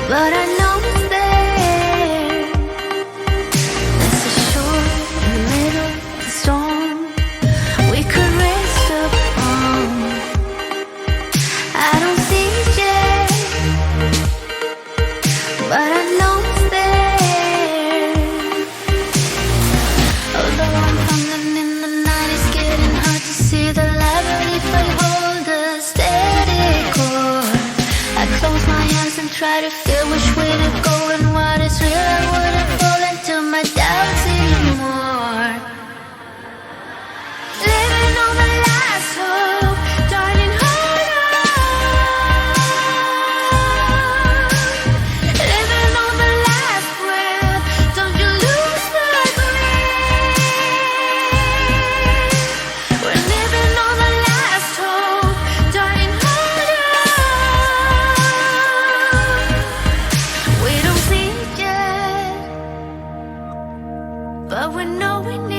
but I know it's there. There's a shore in the middle of the storm we could rest upon. I don't see it yet, but I know it's there. Although I'm fumbling in the night, it's getting hard to see the light. But if I hold a steady course, I close my eyes and try to feel which way to go and what is real. I wouldn't fall into my doubts anymore. Living on the last hope, darling, hold on. Living on the last breath, don't you lose the grip. We're living on the last hope, darling, hold on. We don't see it yet, but we know we need